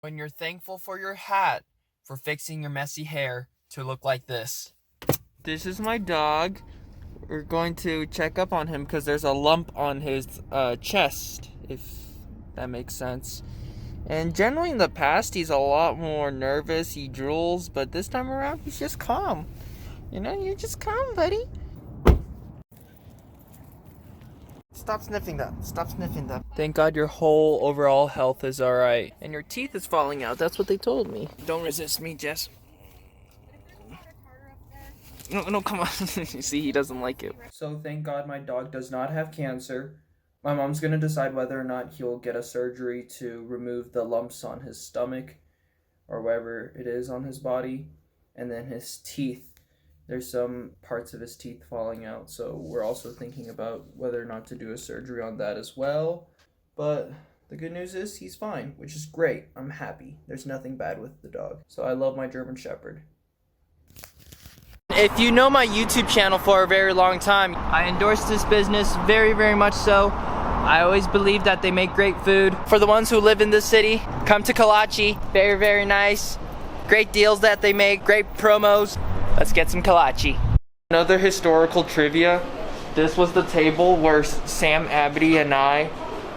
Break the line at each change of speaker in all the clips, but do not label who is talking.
when you're thankful for your hat for fixing your messy hair to look like this. This is my dog. We're going to check up on him because there's a lump on his chest, if that makes sense. And generally in the past, he's a lot more nervous. He drools, but this time around, he's just calm. You know, you're just calm, buddy. Stop sniffing that. Stop sniffing that. Thank God your whole overall health is alright. And your teeth is falling out. That's what they told me. Don't resist me, Jess. No, come on. You see, he doesn't like it. So thank God my dog does not have cancer. My mom's gonna decide whether or not he'll get a surgery to remove the lumps on his stomach or wherever it is on his body. And then his teeth. There's some parts of his teeth falling out, so we're also thinking about whether or not to do a surgery on that as well. But the good news is he's fine, which is great. I'm happy. There's nothing bad with the dog. So I love my German Shepherd. If you know my YouTube channel for a very long time, I endorse this business very, very much so. I always believe that they make great food. For the ones who live in this city, come to Kolache. Very, very nice. Great deals that they make, great promos. Let's get some kolache. Another historical trivia. This was the table where Sam Abity and I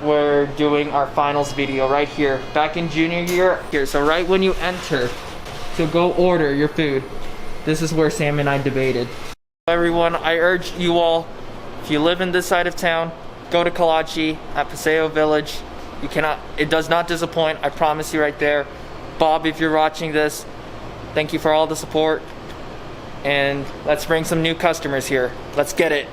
were doing our finals video right here. Back in junior year. Here, so right when you enter to go order your food, this is where Sam and I debated. Everyone, I urge you all, if you live in this side of town, go to Kolache at Paseo Village. It does not disappoint, I promise you right there. Bob, if you're watching this, thank you for all the support. And let's bring some new customers here. Let's get it.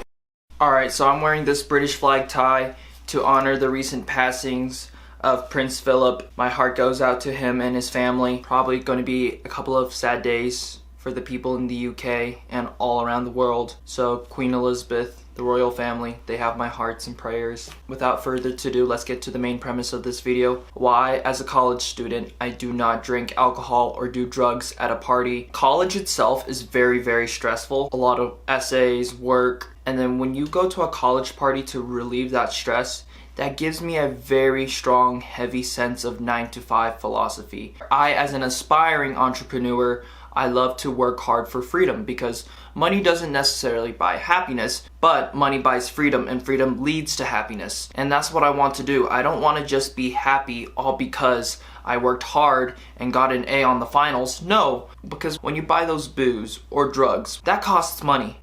Alright, so I'm wearing this British flag tie to honor the recent passings of Prince Philip. My heart goes out to him and his family. Probably going to be a couple of sad days for the people in the UK and all around the world. So Queen Elizabeth, the royal family, they have my hearts and prayers. Without further ado, let's get to the main premise of this video. Why, as a college student, I do not drink alcohol or do drugs at a party. College itself is very, very stressful. A lot of essays, work, and then when you go to a college party to relieve that stress, that gives me a very strong, heavy sense of 9-to-5 philosophy. I, as an aspiring entrepreneur, I love to work hard for freedom because money doesn't necessarily buy happiness, but money buys freedom and freedom leads to happiness. And that's what I want to do. I don't want to just be happy all because I worked hard and got an A on the finals. No, because when you buy those booze or drugs, that costs money.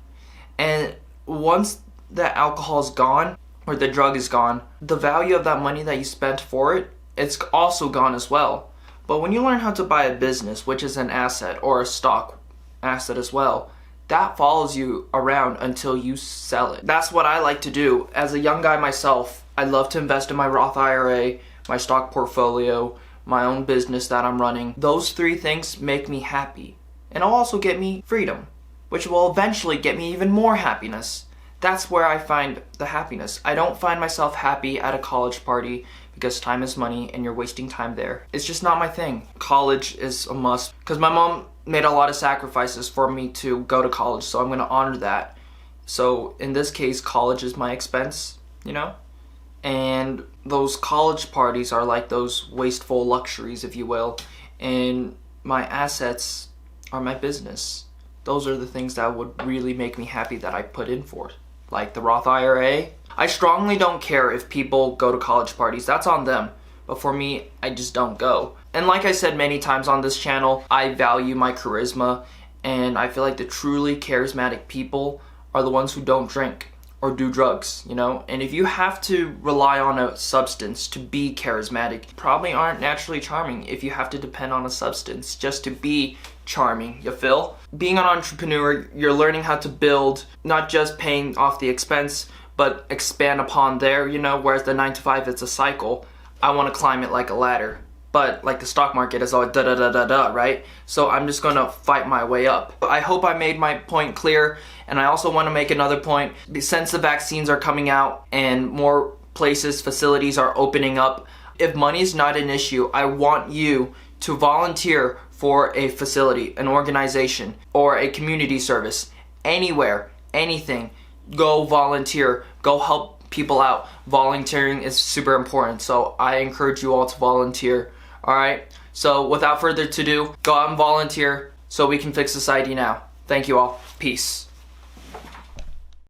And once the alcohol is gone or the drug is gone, the value of that money that you spent for it, it's also gone as well. But when you learn how to buy a business, which is an asset or a stock asset as well, that follows you around until you sell it. That's what I like to do. As a young guy myself, I love to invest in my Roth IRA, my stock portfolio, my own business that I'm running. Those three things make me happy. And it'll also get me freedom, which will eventually get me even more happiness. That's where I find the happiness. I don't find myself happy at a college party because time is money and you're wasting time there. It's just not my thing. College is a must because my mom made a lot of sacrifices for me to go to college, so I'm going to honor that. So in this case, college is my expense, you know? And those college parties are like those wasteful luxuries, if you will, and my assets are my business. Those are the things that would really make me happy that I put in for it. Like the Roth IRA. I strongly don't care if people go to college parties. That's on them. But for me, I just don't go. And like I said many times on this channel, I value my charisma. And I feel like the truly charismatic people are the ones who don't drink or do drugs, you know? And if you have to rely on a substance to be charismatic, you probably aren't naturally charming if you have to depend on a substance just to be charming, you feel? Being an entrepreneur, you're learning how to build, not just paying off the expense, but expand upon there, you know, whereas the 9-to-5, it's a cycle. I want to climb it like a ladder. But like the stock market is all da-da-da-da-da, right? So I'm just gonna fight my way up. I hope I made my point clear, and I also want to make another point. Since the vaccines are coming out and more places, facilities are opening up, if money is not an issue, I want you to volunteer for a facility, an organization, or a community service. Anywhere, anything. Go volunteer, go help people out. Volunteering is super important, so I encourage you all to volunteer. Alright, So without further ado, go out and volunteer so we can fix society now. Thank you all. Peace.